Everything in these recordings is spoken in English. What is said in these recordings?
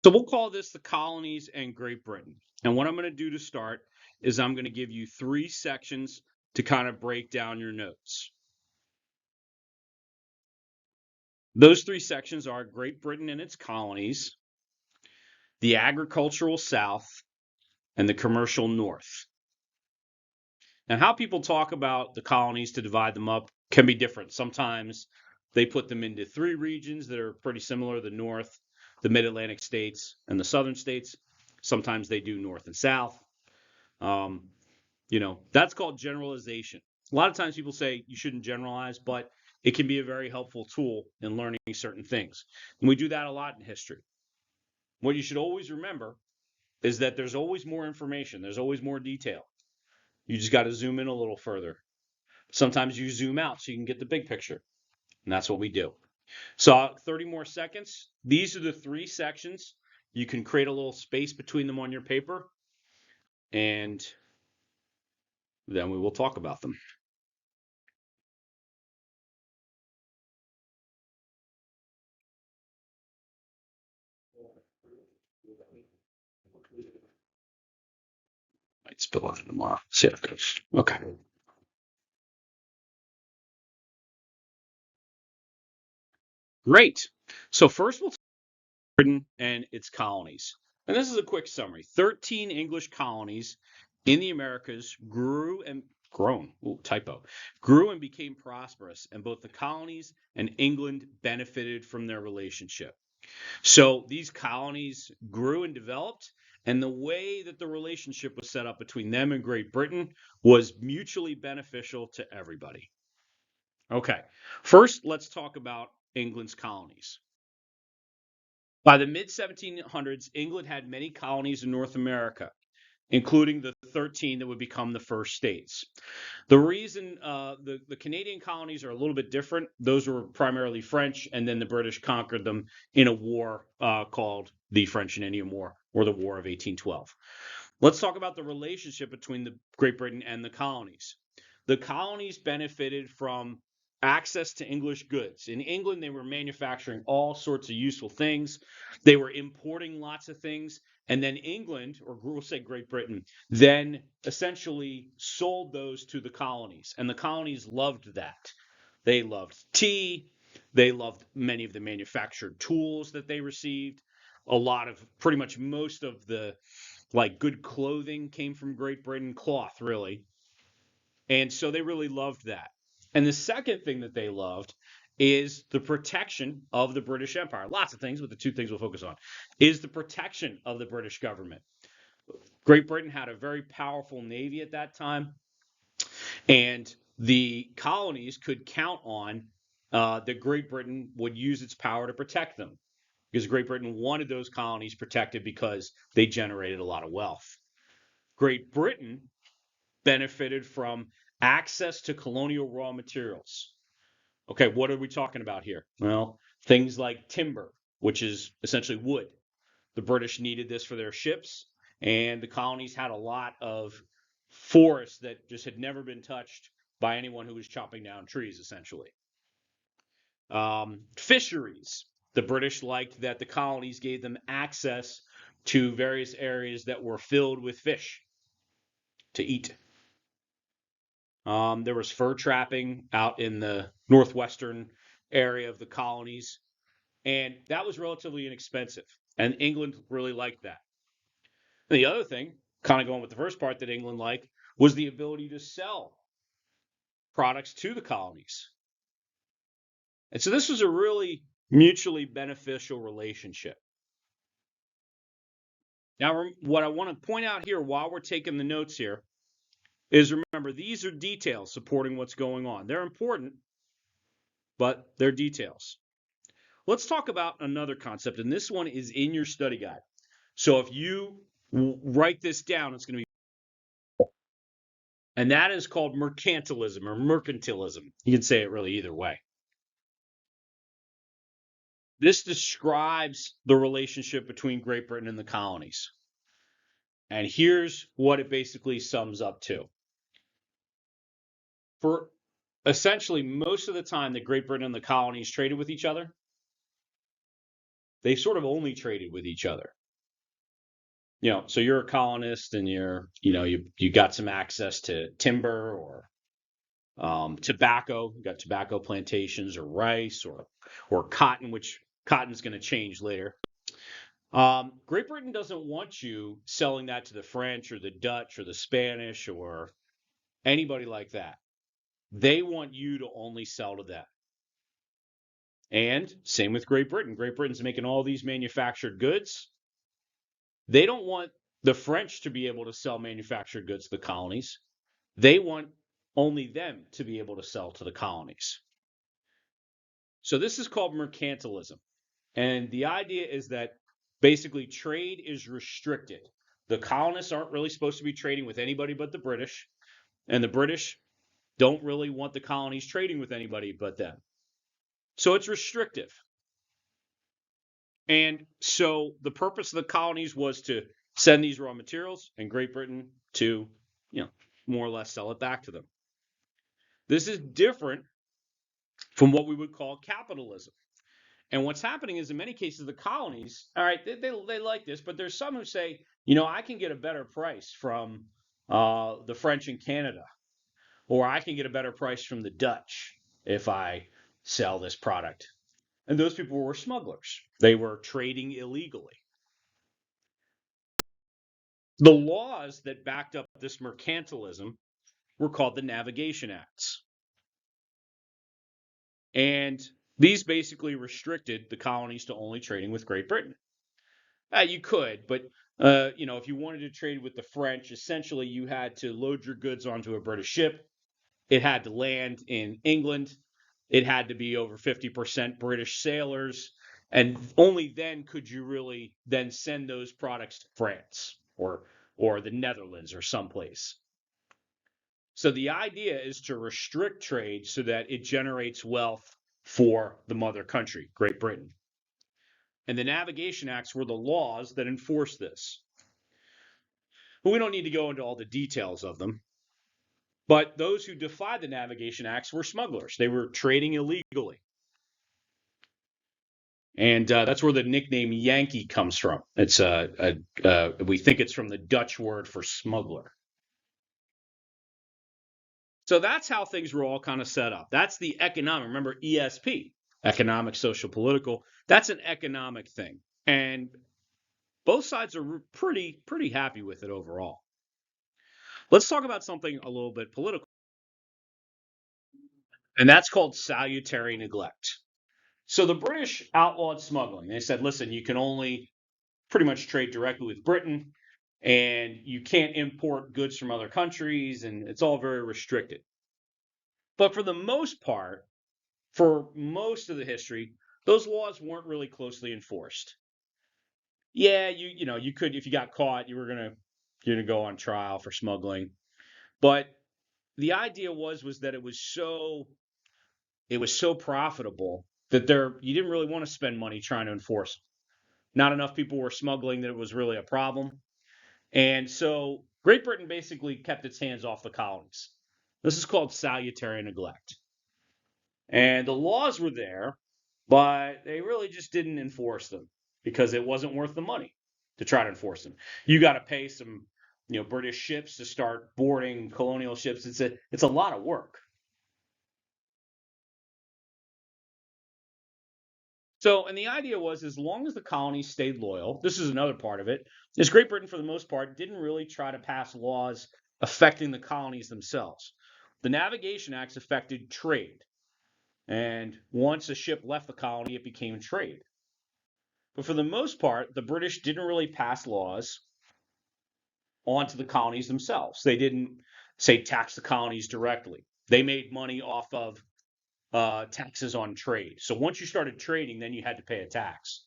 So we'll call this the colonies and Great Britain. And what I'm going to do to start is I'm going to give you 3 sections to kind of break down your notes. Those 3 sections are Great Britain and its colonies, the agricultural South, and the commercial North. And how people talk about the colonies to divide them up can be different. Sometimes they put them into 3 regions that are pretty similar, the North, the Mid-Atlantic states, and the Southern states. Sometimes they do North and South. That's called generalization. A lot of times people say you shouldn't generalize, but it can be a very helpful tool in learning certain things. And we do that a lot in history. What you should always remember is that there's always more information, there's always more detail. You just got to zoom in a little further. Sometimes you zoom out so you can get the big picture. And that's what we do. So 30 more seconds. These are the 3 sections. You can create a little space between them on your paper, and then we will talk about them. Might spill out tomorrow. See how it goes. Okay. Great. So first we'll talk about Britain and its colonies. And this is a quick summary. 13 English colonies in the Americas grew and grew and became prosperous, and both the colonies and England benefited from their relationship. So these colonies grew and developed, and the way that the relationship was set up between them and Great Britain was mutually beneficial to everybody. Okay, first let's talk about England's colonies. By the mid 1700s, England had many colonies in North America, including the 13 that would become the first states. The reason the Canadian colonies are a little bit different, those were primarily French, and then the British conquered them in a war called the French and Indian War, or the War of 1812. Let's talk about the relationship between the Great Britain and the colonies. The colonies benefited from access to English goods. In England, they were manufacturing all sorts of useful things. They were importing lots of things. And then England, or we'll say Great Britain, then essentially sold those to the colonies. And the colonies loved that. They loved tea. They loved many of the manufactured tools that they received. Pretty much most of the good clothing came from Great Britain, cloth really. And so they really loved that. And the second thing that they loved is the protection of the British Empire. Lots of things, but the 2 things we'll focus on is the protection of the British government. Great Britain had a very powerful navy at that time, and the colonies could count on that Great Britain would use its power to protect them, because Great Britain wanted those colonies protected because they generated a lot of wealth. Great Britain benefited from access to colonial raw materials. Okay, what are we talking about here? Well, things like timber, which is essentially wood. The British needed this for their ships, and the colonies had a lot of forests that just had never been touched by anyone who was chopping down trees, essentially. Fisheries. The British liked that the colonies gave them access to various areas that were filled with fish to eat. There was fur trapping out in the northwestern area of the colonies, and that was relatively inexpensive. And England really liked that. And the other thing, kind of going with the first part that England liked, was the ability to sell products to the colonies. And so this was a really mutually beneficial relationship. Now, what I want to point out here while we're taking the notes here is, remember, these are details supporting what's going on. They're important, but they're details. Let's talk about another concept, and this one is in your study guide. So if you write this down, it's going to be, and that is called mercantilism or mercantilism. You can say it really either way. This describes the relationship between Great Britain and the colonies. And here's what it basically sums up to. For essentially most of the time that Great Britain and the colonies traded with each other, they sort of only traded with each other. So you're a colonist and you got some access to timber or tobacco. You got tobacco plantations or rice or cotton, which cotton's going to change later. Great Britain doesn't want you selling that to the French or the Dutch or the Spanish or anybody like that. They want you to only sell to them. And same with Great Britain. Great Britain's making all these manufactured goods. They don't want the French to be able to sell manufactured goods to the colonies. They want only them to be able to sell to the colonies. So this is called mercantilism. And the idea is that basically trade is restricted. The colonists aren't really supposed to be trading with anybody but the British, and the British don't really want the colonies trading with anybody but them. So it's restrictive. And so the purpose of the colonies was to send these raw materials and Great Britain to, more or less sell it back to them. This is different from what we would call capitalism. And what's happening is in many cases, the colonies, all right, they like this, but there's some who say, I can get a better price from the French in Canada, or I can get a better price from the Dutch if I sell this product. And those people were smugglers. They were trading illegally. The laws that backed up this mercantilism were called the Navigation Acts. And these basically restricted the colonies to only trading with Great Britain. You could, but if you wanted to trade with the French, essentially you had to load your goods onto a British ship. It had to land in England. It had to be over 50% British sailors. And only then could you really then send those products to France or the Netherlands or someplace. So the idea is to restrict trade so that it generates wealth for the mother country, Great Britain. And the Navigation Acts were the laws that enforced this. But we don't need to go into all the details of them. But those who defied the Navigation Acts were smugglers. They were trading illegally. And that's where the nickname Yankee comes from. It's we think it's from the Dutch word for smuggler. So that's how things were all kind of set up. That's the economic. Remember ESP, economic, social, political. That's an economic thing, and both sides are pretty happy with it overall. Let's talk about something a little bit political, and that's called salutary neglect. So the British outlawed smuggling. They said, listen, you can only pretty much trade directly with Britain, and you can't import goods from other countries, and it's all very restricted. But for the most part, for most of the history, those laws weren't really closely enforced. Yeah, you could, if you got caught, you're gonna go on trial for smuggling. But the idea was that it was so profitable that you didn't really want to spend money trying to enforce them. Not enough people were smuggling that it was really a problem. And so Great Britain basically kept its hands off the colonies. This is called salutary neglect. And the laws were there, but they really just didn't enforce them because it wasn't worth the money to try to enforce them. You got to pay some, British ships to start boarding colonial ships. It's a lot of work. So, and the idea was as long as the colonies stayed loyal, this is another part of it, is Great Britain, for the most part, didn't really try to pass laws affecting the colonies themselves. The Navigation Acts affected trade. And once a ship left the colony, it became trade. But for the most part, the British didn't really pass laws onto the colonies themselves. They didn't, say, tax the colonies directly. They made money off of taxes on trade. So once you started trading, then you had to pay a tax.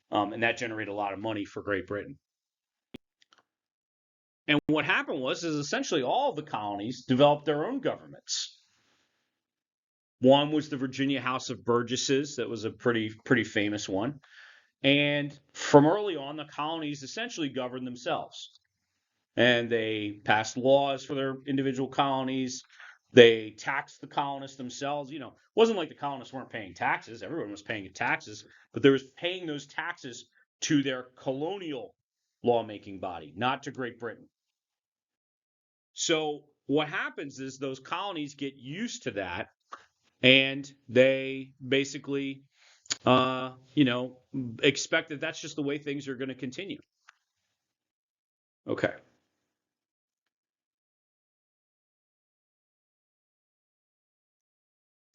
And that generated a lot of money for Great Britain. And what happened is essentially all of the colonies developed their own governments. One was the Virginia House of Burgesses. That was a pretty famous one. And from early on, the colonies essentially governed themselves. And they passed laws for their individual colonies. They taxed the colonists themselves. It wasn't like the colonists weren't paying taxes. Everyone was paying taxes, but they was paying those taxes to their colonial lawmaking body, not to Great Britain. So what happens is those colonies get used to that, and they basically, expect that that's just the way things are going to continue. Okay. I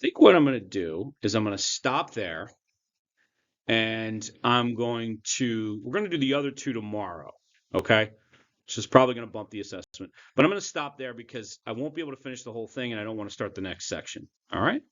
think what I'm going to do is I'm going to stop there, and we're going to do the other two tomorrow. Okay. Which is probably going to bump the assessment. But I'm going to stop there because I won't be able to finish the whole thing, and I don't want to start the next section. All right.